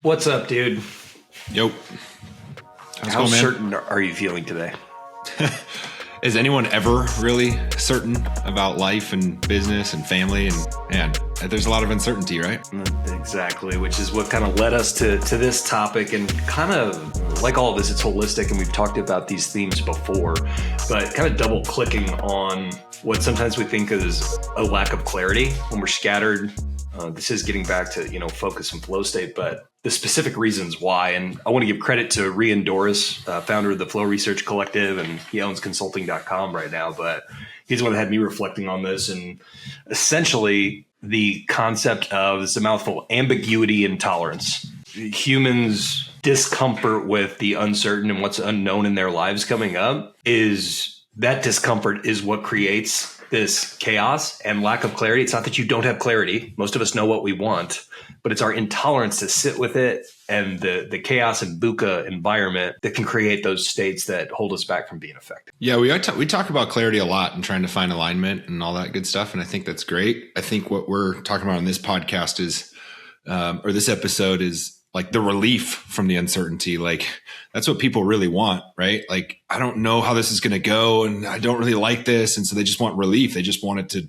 What's up, dude? Yo. How certain are you feeling today? Is anyone ever really certain about life and business and family? And there's a lot of uncertainty, right? Exactly, which is what kind of led us to this topic. And kind of like all of this, it's holistic, and we've talked about these themes before, but kind of double clicking on what sometimes we think is a lack of clarity when we're scattered. This is getting back to, focus and flow state, but the specific reasons why. And I want to give credit to Rian Doris, founder of the Flow Research Collective, and he owns consulting.com right now. But he's the one that had me reflecting on this. And essentially, the concept of, it's a mouthful, ambiguity intolerance. Humans' discomfort with the uncertain and what's unknown in their lives coming up is that discomfort is what creates this chaos and lack of clarity. It's not that you don't have clarity. Most of us know what we want, but it's our intolerance to sit with it and the chaos and VUCA environment that can create those states that hold us back from being effective. Yeah, we talk about clarity a lot and trying to find alignment and all that good stuff. And I think that's great. I think what we're talking about on this podcast is, or this episode is, like the relief from the uncertainty. Like that's what people really want, right? Like, I don't know how this is going to go and I don't really like this. And so they just want relief. They just want it to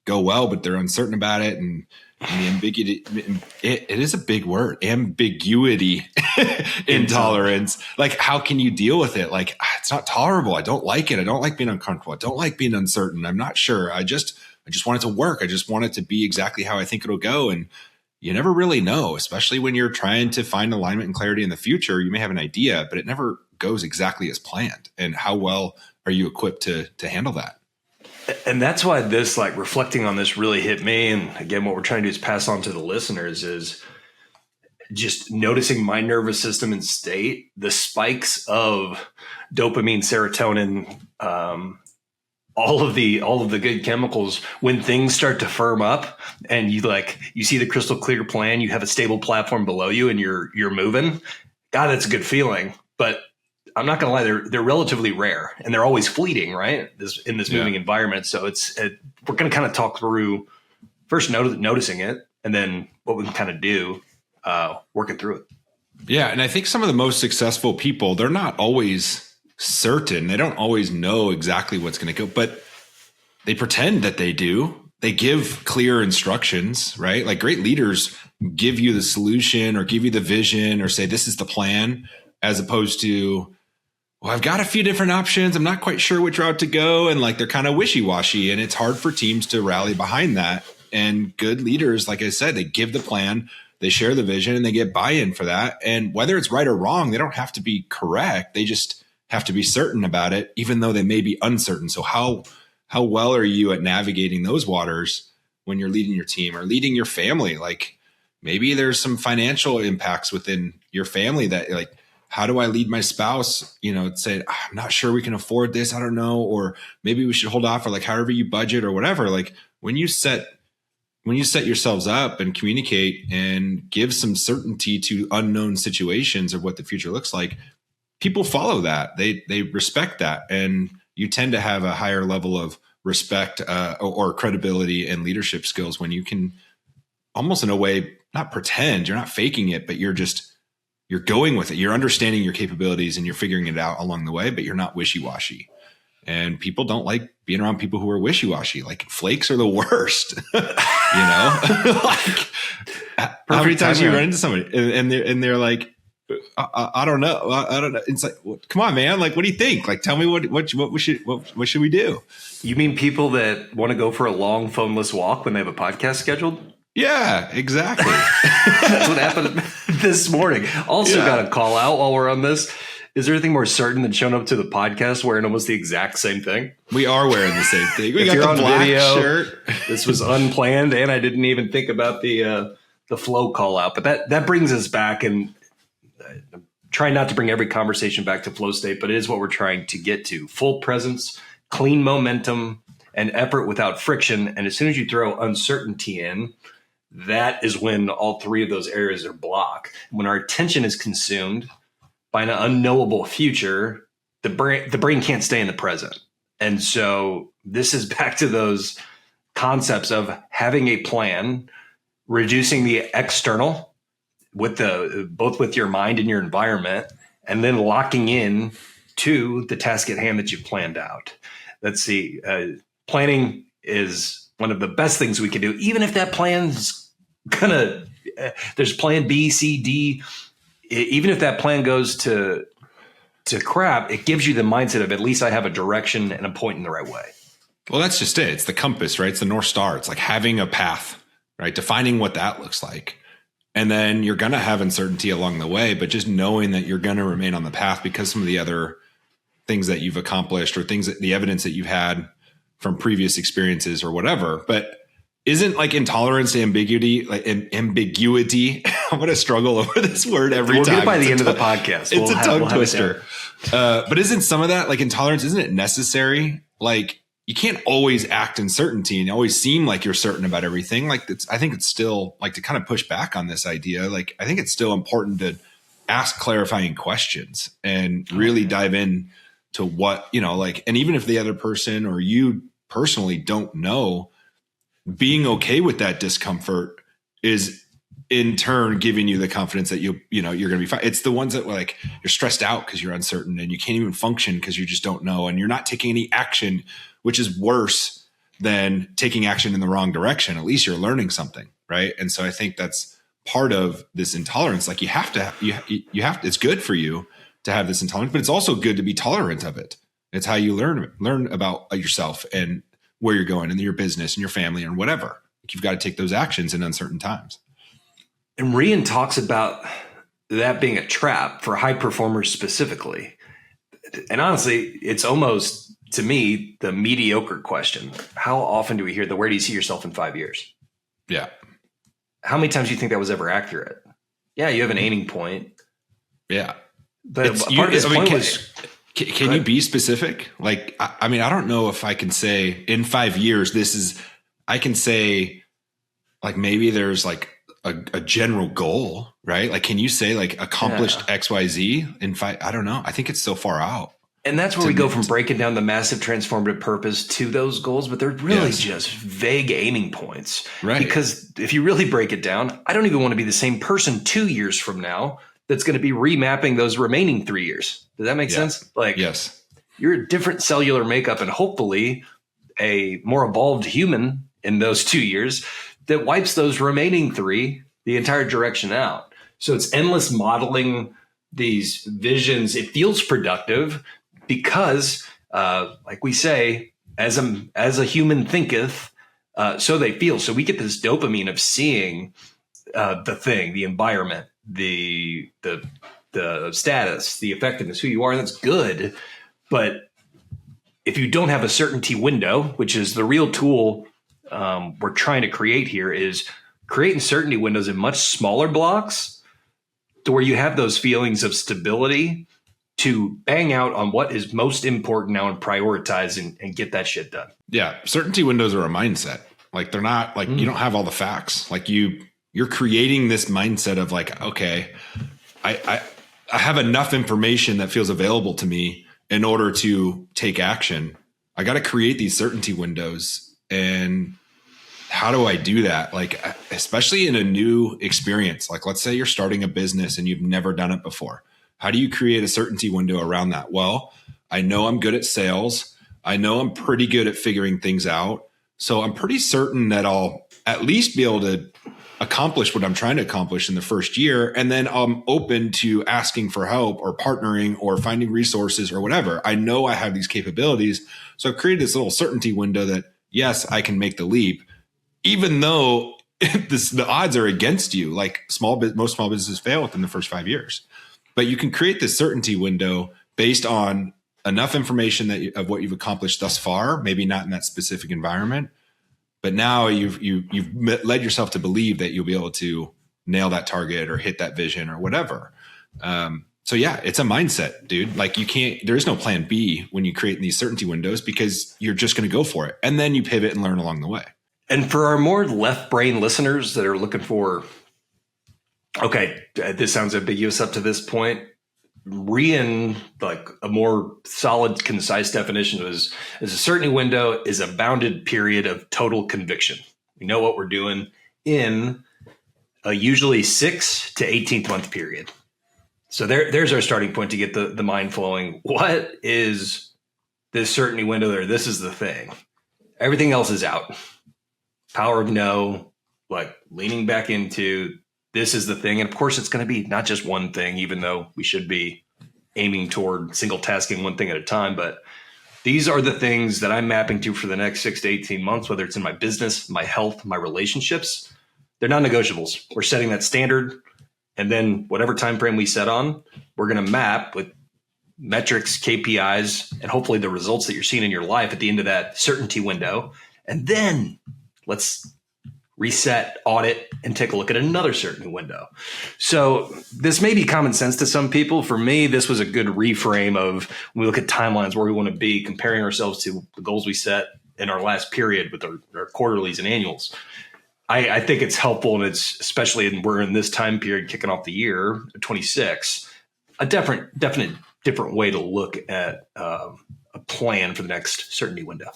go well, but they're uncertain about it. And the ambiguity, it is a big word, ambiguity, intolerance. Like, how can you deal with it? Like, it's not tolerable. I don't like it. I don't like being uncomfortable. I don't like being uncertain. I'm not sure. I just want it to work. I just want it to be exactly how I think it'll go. And you never really know, especially when you're trying to find alignment and clarity in the future. You may have an idea, but it never goes exactly as planned. And how well are you equipped to handle that? And that's why this, like, reflecting on this really hit me. And again, what we're trying to do is pass on to the listeners is just noticing my nervous system and state, the spikes of dopamine, serotonin, all of the good chemicals when things start to firm up and you see the crystal clear plan, you have a stable platform below you and you're moving. God, that's a good feeling. But I'm not gonna lie, they're relatively rare and they're always fleeting, right? In this moving environment. So we're gonna kind of talk through first noticing it and then what we can kind of do, working through it. Yeah, and I think some of the most successful people, they're not always certain. They don't always know exactly what's going to go, but they pretend that they do. They give clear instructions, right? Like great leaders give you the solution or give you the vision or say, this is the plan, as opposed to, well, I've got a few different options. I'm not quite sure which route to go. And like, they're kind of wishy-washy, and it's hard for teams to rally behind that. And good leaders, like I said, they give the plan, they share the vision, and they get buy-in for that. And whether it's right or wrong, they don't have to be correct. They just have to be certain about it, even though they may be uncertain. So how well are you at navigating those waters when you're leading your team or leading your family? Like maybe there's some financial impacts within your family that, like, how do I lead my spouse? Say, I'm not sure we can afford this. I don't know. Or maybe we should hold off, or like however you budget or whatever. Like when you set yourselves up and communicate and give some certainty to unknown situations of what the future looks like, people follow that. They respect that. And you tend to have a higher level of respect or credibility and leadership skills when you can almost in a way, not pretend, you're not faking it, but you're going with it. You're understanding your capabilities and you're figuring it out along the way, but you're not wishy-washy. And people don't like being around people who are wishy-washy. Like flakes are the worst, like how many times you run into somebody and they're like, I don't know. I don't know. It's like, well, come on, man. Like, what do you think? Like, tell me what should we do? You mean people that want to go for a long phoneless walk when they have a podcast scheduled? Yeah, exactly. That's what happened this morning. Also got a call out while we're on this. Is there anything more certain than showing up to the podcast wearing almost the exact same thing? We are wearing the same thing. We got the black video, shirt. This was unplanned, and I didn't even think about the flow call out. But that brings us back, and I'm trying not to bring every conversation back to flow state, but it is what we're trying to get to. Full presence, clean momentum, and effort without friction. And as soon as you throw uncertainty in, that is when all three of those areas are blocked. When our attention is consumed by an unknowable future, the brain can't stay in the present. And so this is back to those concepts of having a plan, reducing the external, with both with your mind and your environment, and then locking in to the task at hand that you've planned out. Let's see. Planning is one of the best things we can do, even if that plan's gonna. There's plan B, C, D. Even if that plan goes to crap, it gives you the mindset of at least I have a direction and a point in the right way. Well, that's just it. It's the compass, right? It's the North Star. It's like having a path, right? Defining what that looks like. And then you're going to have uncertainty along the way, but just knowing that you're going to remain on the path because some of the other things that you've accomplished or things that the evidence that you've had from previous experiences or whatever. But isn't like intolerance to ambiguity, like ambiguity? I'm going to struggle over this word every time. We'll get it by the end of the podcast. It's a tongue twister. But isn't some of that like intolerance? Isn't it necessary? Like you can't always act in certainty and always seem like you're certain about everything. Like I think it's still like to kind of push back on this idea. Like I think it's still important to ask clarifying questions and really dive in to what, like, and even if the other person or you personally don't know, being okay with that discomfort is in turn giving you the confidence that you're going to be fine. It's the ones that like you're stressed out because you're uncertain and you can't even function because you just don't know. And you're not taking any action, which is worse than taking action in the wrong direction. At least you're learning something. Right. And so I think that's part of this intolerance. Like you have to, it's good for you to have this intolerance, but it's also good to be tolerant of it. It's how you learn about yourself and where you're going and your business and your family and whatever. You've got to take those actions in uncertain times. And Rian talks about that being a trap for high performers specifically. And honestly, it's almost, to me, the mediocre question. How often do we hear where do you see yourself in 5 years? Yeah. How many times do you think that was ever accurate? Yeah, you have an aiming point. Yeah. But part of his point was... Can you be specific? Like, I mean, I don't know if I can say in 5 years, I can say like, maybe there's like a general goal, right? Like, can you say like accomplished X, Y, Z in 5? I don't know. I think it's so far out. And that's where we go from breaking down the massive transformative purpose to those goals, but they're really just vague aiming points. Right. Because if you really break it down, I don't even want to be the same person 2 years from now that's going to be remapping those remaining 3 years. Does that make sense? Like, yes, you're a different cellular makeup and hopefully a more evolved human in those 2 years that wipes those remaining 3 the entire direction out. So it's endless modeling these visions. It feels productive because, like we say, as a human thinketh, so they feel. So we get this dopamine of seeing the thing, the environment, the status, the effectiveness, who you are. That's good. But if you don't have a certainty window, which is the real tool we're trying to create here, is creating certainty windows in much smaller blocks to where you have those feelings of stability to bang out on what is most important now and prioritize and get that shit done. Yeah. Certainty windows are a mindset. Like they're not like you don't have all the facts. Like you're creating this mindset of like, okay, I have enough information that feels available to me in order to take action. I got to create these certainty windows. And how do I do that? Like, especially in a new experience, like let's say you're starting a business and you've never done it before. How do you create a certainty window around that? Well, I know I'm good at sales. I know I'm pretty good at figuring things out. So I'm pretty certain that I'll at least be able to accomplish what I'm trying to accomplish in the first year. And then I'm open to asking for help or partnering or finding resources or whatever. I know I have these capabilities. So I've created this little certainty window that, yes, I can make the leap, even though the odds are against you. Like most small businesses fail within the first 5 years. But you can create this certainty window based on enough information of what you've accomplished thus far, maybe not in that specific environment. But now you've led yourself to believe that you'll be able to nail that target or hit that vision or whatever. So yeah, it's a mindset, dude. Like there is no plan B when you create these certainty windows because you're just going to go for it. And then you pivot and learn along the way. And for our more left brain listeners that are looking for, okay, this sounds ambiguous up to this point. Rian, like a more solid, concise definition is a certainty window is a bounded period of total conviction. We know what we're doing in a usually 6 to 18th month period. So there's our starting point to get the mind flowing. What is this certainty window there? This is the thing. Everything else is out. Power of no, like leaning back into this is the thing. And of course, it's going to be not just one thing, even though we should be aiming toward single tasking one thing at a time. But these are the things that I'm mapping to for the next 6 to 18 months, whether it's in my business, my health, my relationships. They're non-negotiables. We're setting that standard. And then whatever time frame we set on, we're going to map with metrics, KPIs, and hopefully the results that you're seeing in your life at the end of that certainty window. And then let's reset, audit, and take a look at another certainty window. So this may be common sense to some people. For me, this was a good reframe of when we look at timelines where we want to be, comparing ourselves to the goals we set in our last period with our quarterlies and annuals. I think it's helpful, and it's especially we're in this time period kicking off the year, 26, a definite different way to look at a plan for the next certainty window.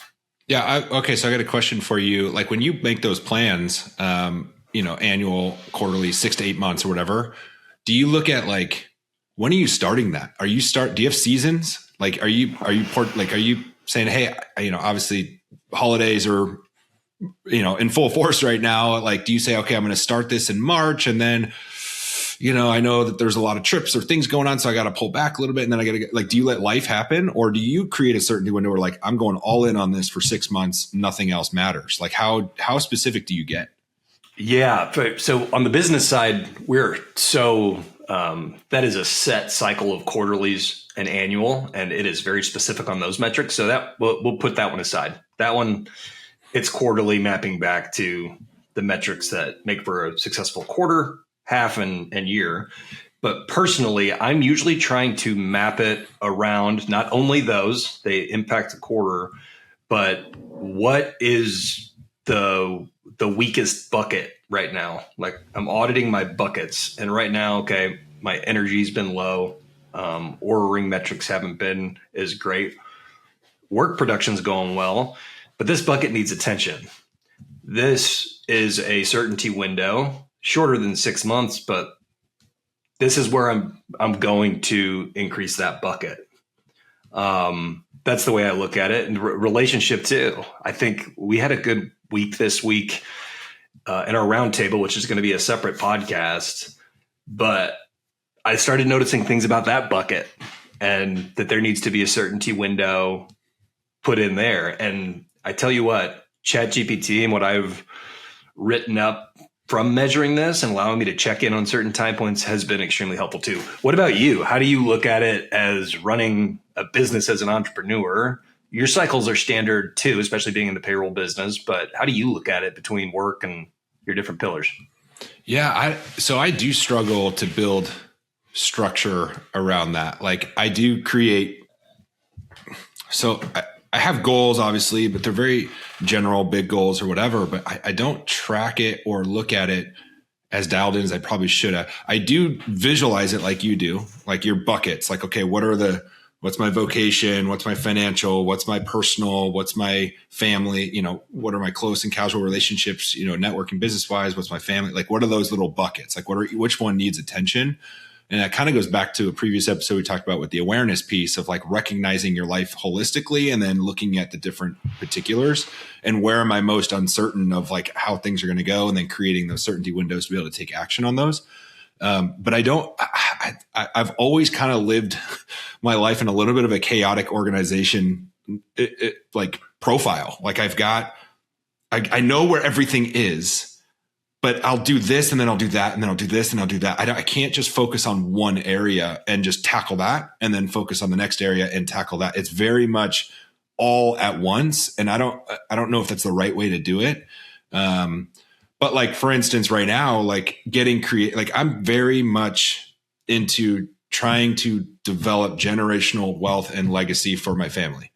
Yeah. Okay. So I got a question for you. Like when you make those plans, annual, quarterly, 6 to 8 months or whatever, do you look at like, when are you starting that? Do you have seasons? Like, are you saying, hey, obviously holidays are, in full force right now. Like, do you say, okay, I'm going to start this in March, and then, I know that there's a lot of trips or things going on, so I got to pull back a little bit, and then I got to get, like, do you let life happen, or do you create a certainty window where like, I'm going all in on this for 6 months, nothing else matters? Like, how specific do you get? Yeah. So on the business side, we're so that is a set cycle of quarterlies and annual, and it is very specific on those metrics. So that we'll put that one aside. That one, it's quarterly, mapping back to the metrics that make for a successful quarter, half, and year. But personally, I'm usually trying to map it around not only those, they impact the quarter, but what is the weakest bucket right now? Like, I'm auditing my buckets, and right now, okay, my energy's been low. Ordering metrics haven't been as great. Work production's going well, but this bucket needs attention. This is a certainty window, shorter than 6 months, but this is where I'm going to increase that bucket. That's the way I look at it. And relationship too. I think we had a good week this week in our roundtable, which is going to be a separate podcast. But I started noticing things about that bucket, and that there needs to be a certainty window put in there. And I tell you what, ChatGPT and what I've written up from measuring this and allowing me to check in on certain time points has been extremely helpful too. What about you? How do you look at it as running a business as an entrepreneur? Your cycles are standard too, especially being in the payroll business, but how do you look at it between work and your different pillars? Yeah. So I do struggle to build structure around that. Like, I do create, so I have goals, obviously, but they're very general, big goals or whatever, but I don't track it or look at it as dialed in as I probably should have. I do visualize it like you do, like your buckets, like, okay, what's my vocation? What's my financial? What's my personal? What's my family? What are my close and casual relationships, networking business wise? What's my family? Like, what are those little buckets? Like, which one needs attention? And that kind of goes back to a previous episode we talked about with the awareness piece of like recognizing your life holistically and then looking at the different particulars and where am I most uncertain of like how things are going to go, and then creating those certainty windows to be able to take action on those. But I've always kind of lived my life in a little bit of a chaotic organization, like profile. Like I know where everything is, but I'll do this and then I'll do that and then I'll do this and I'll do that. I can't just focus on one area and just tackle that and then focus on the next area and tackle that. It's very much all at once. And I don't know if that's the right way to do it. But like, for instance, right now, like like I'm very much into trying to develop generational wealth and legacy for my family.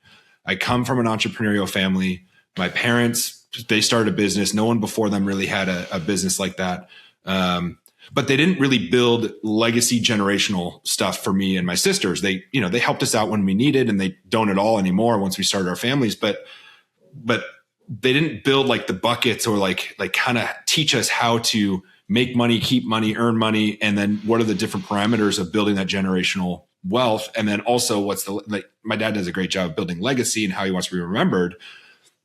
I come from an entrepreneurial family. My parents, they started a business. No one before them really had a business like that. But they didn't really build legacy generational stuff for me and my sisters. They helped us out when we needed, and they don't at all anymore once we started our families. But they didn't build like the buckets or like kind of teach us how to make money, keep money, earn money, and then what are the different parameters of building that generational wealth? And then also my dad does a great job of building legacy and how he wants to be remembered.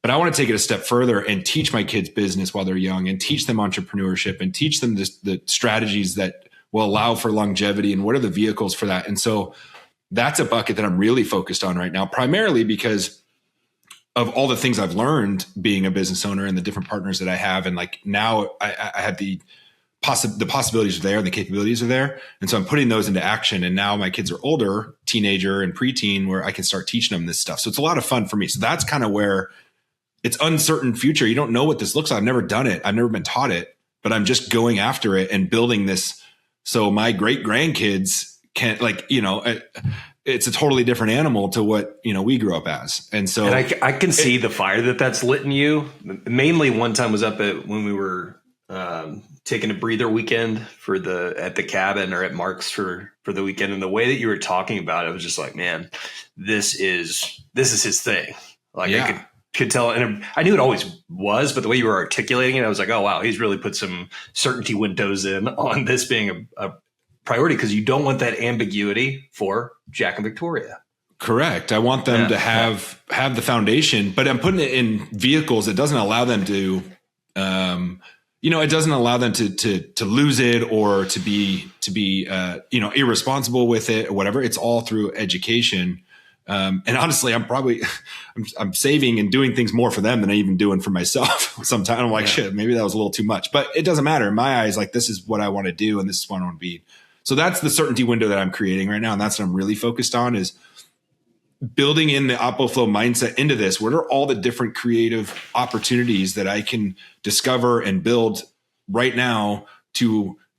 But I want to take it a step further and teach my kids business while they're young, and teach them entrepreneurship, and teach them the strategies that will allow for longevity, and what are the vehicles for that. And so that's a bucket that I'm really focused on right now, primarily because of all the things I've learned being a business owner and the different partners that I have. And like now I have the possibilities are there and the capabilities are there. And so I'm putting those into action. And now my kids are older, teenager and preteen, where I can start teaching them this stuff. So it's a lot of fun for me. So that's kind of where it's uncertain future. You don't know what this looks like. I've never done it. I've never been taught it, but I'm just going after it and building this. So my great grandkids can't, like, you know, it's a totally different animal to what, you know, we grew up as. And so I can see the fire that's lit in you. Mainly one time was up when we were taking a breather weekend at the cabin or at Mark's for the weekend. And the way that you were talking about it, was just like, man, this is his thing. Like, yeah. I could tell, and I knew it always was, but the way you were articulating it, I was like, oh wow, he's really put some certainty windows in on this being a priority, because you don't want that ambiguity for Jack and Victoria. Correct. I want them to have the foundation, but I'm putting it in vehicles. It doesn't allow them to, it doesn't allow them to lose it, or to be irresponsible with it or whatever. It's all through education. And honestly, I'm saving and doing things more for them than I even doing for myself. Sometimes I'm like, shit, maybe that was a little too much, but it doesn't matter in my eyes. Like, this is what I want to do, and this is what I want to be. So that's the certainty window that I'm creating right now. And that's what I'm really focused on, is building in the Oppo Flow mindset into this. What are all the different creative opportunities that I can discover and build right now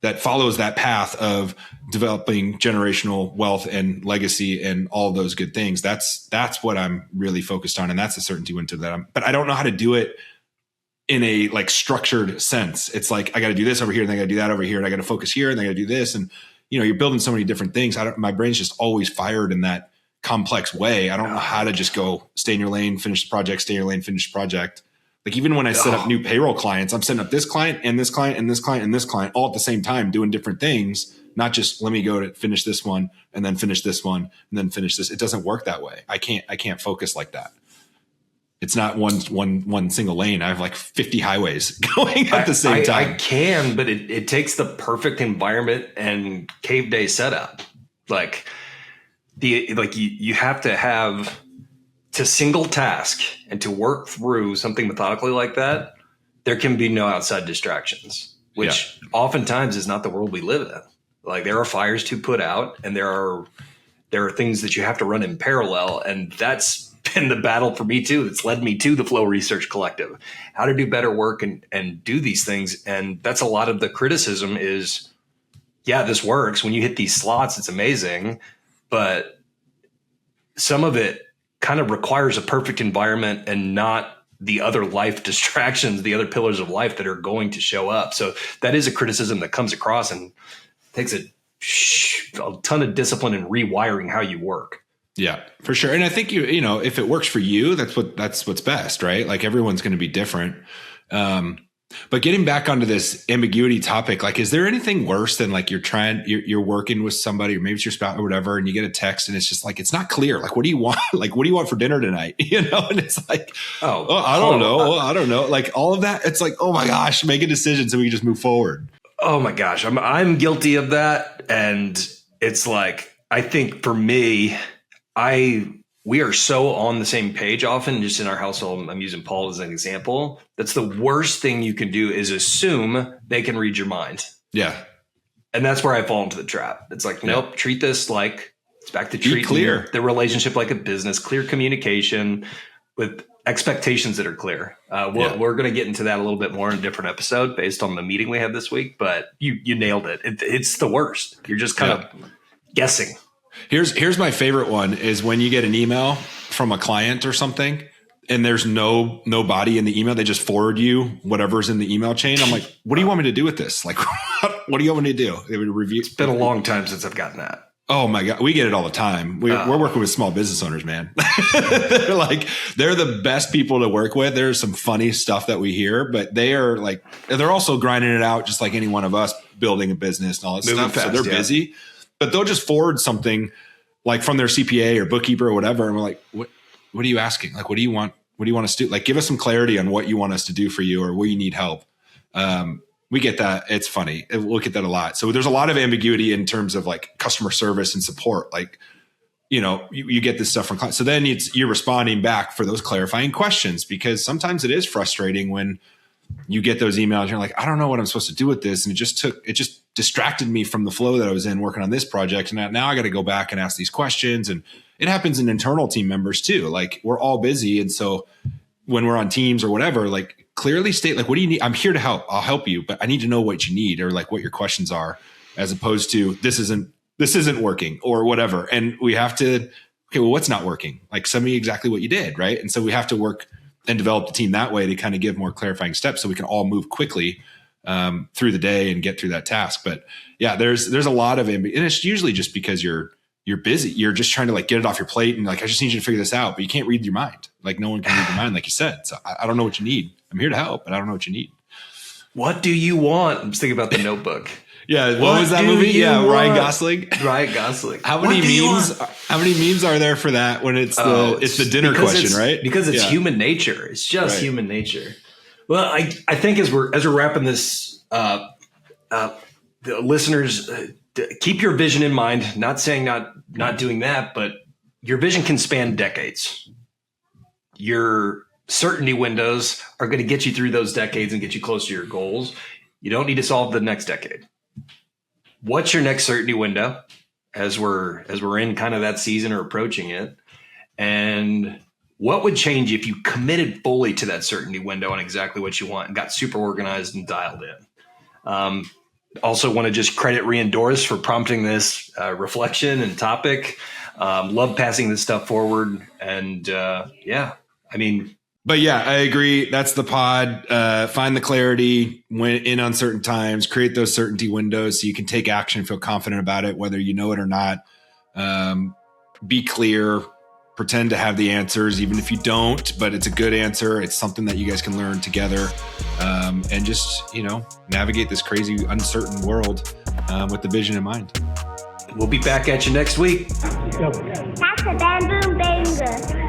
that follows that path of developing generational wealth and legacy and all those good things. That's what I'm really focused on. And that's the certainty window but I don't know how to do it in a like structured sense. It's like, I got to do this over here, and I got to do that over here, and I got to focus here, and I got to do this. And, you're building so many different things. My brain's just always fired in that complex way. I don't know how to just go stay in your lane, finish the project, stay in your lane, finish the project. Like, even when I set up new payroll clients, I'm setting up this client and this client and this client and this client all at the same time, doing different things, not just let me go to finish this one and then finish this one and then finish this. It doesn't work that way. I can't focus like that. It's not one single lane. I have like 50 highways going at the same time. I can, but it takes the perfect environment and cave day setup. Like, you have to have to single task and to work through something methodically like that. There can be no outside distractions, which oftentimes is not the world we live in. Like, there are fires to put out, and there are things that you have to run in parallel. And that's been the battle for me too. It's led me to the Flow Research Collective, how to do better work and do these things. And that's a lot of the criticism is, yeah, this works. When you hit these slots, it's amazing. But some of it kind of requires a perfect environment and not the other life distractions, the other pillars of life that are going to show up. So that is a criticism that comes across and takes a ton of discipline in rewiring how you work. Yeah, for sure. And I think if it works for you, that's what's best, right? Like, everyone's going to be different. But getting back onto this ambiguity topic, like, is there anything worse than like you're working with somebody, or maybe it's your spouse or whatever, and you get a text and it's just like, it's not clear. Like, what do you want? Like, what do you want for dinner tonight? And it's like, I don't know. Like, all of that. It's like, oh my gosh, make a decision so we can just move forward. Oh my gosh. I'm guilty of that. And it's like, I think for me, we are so on the same page often, just in our household. I'm using Paul as an example. That's the worst thing you can do, is assume they can read your mind. Yeah. And that's where I fall into the trap. It's like, nope, treat this like, it's back to treating the relationship like a business, clear communication with expectations that are clear. We're going to get into that a little bit more in a different episode based on the meeting we had this week, but you nailed it. It's the worst. You're just kind of guessing. Here's my favorite one, is when you get an email from a client or something and there's no body in the email. They just forward you whatever's in the email chain. I'm like, what do you want me to do with this? Like, what do you want me to do? They would review. It's been a long time since I've gotten that. Oh my God. We get it all the time. We're working with small business owners, man. they're the best people to work with. There's some funny stuff that we hear, but they're also grinding it out just like any one of us building a business and all that stuff. Fast, so they're busy, but they'll just forward something like from their CPA or bookkeeper or whatever. And we're like, what are you asking? Like, what do you want? What do you want us to do? Like, give us some clarity on what you want us to do for you or where you need help. We get that. It's funny. We'll get that a lot. So there's a lot of ambiguity in terms of like customer service and support. Like, you get this stuff from clients. So then you're responding back for those clarifying questions, because sometimes it is frustrating when you get those emails and you're like, I don't know what I'm supposed to do with this. And it just distracted me from the flow that I was in working on this project. And now I got to go back and ask these questions. And it happens in internal team members too. Like, we're all busy. And so when we're on teams or whatever, like, clearly state, like, what do you need? I'm here to help. I'll help you, but I need to know what you need or like what your questions are, as opposed to this isn't working or whatever. And we have to, okay, well, what's not working? Like, send me exactly what you did. Right. And so we have to work and develop the team that way to kind of give more clarifying steps so we can all move quickly through the day and get through that task. But yeah, there's a lot of, and it's usually just because you're busy. You're just trying to like get it off your plate and like, I just need you to figure this out, but you can't read your mind. Like, no one can read your mind, like you said. So I don't know what you need. I'm here to help, but I don't know what you need. What do you want? I'm just thinking about The Notebook. Yeah. What was that movie? Yeah. Want? Ryan Gosling. Ryan Gosling. How many memes are there for that when it's the dinner question, right? Because it's human nature. It's just human nature. Well, I think as we're wrapping this up, the listeners, keep your vision in mind. Not saying not doing that, but your vision can span decades. Your certainty windows are going to get you through those decades and get you close to your goals. You don't need to solve the next decade. What's your next certainty window as we're in kind of that season or approaching it? And what would change if you committed fully to that certainty window on exactly what you want and got super organized and dialed in? Also want to just credit Doris for prompting this reflection and topic. Love passing this stuff forward. And But yeah, I agree. That's the pod. Find the clarity when in uncertain times, create those certainty windows so you can take action, feel confident about it, whether you know it or not. Be clear, pretend to have the answers, even if you don't, but it's a good answer. It's something that you guys can learn together, and just, navigate this crazy, uncertain world with the vision in mind. We'll be back at you next week. That's a bamboo banger.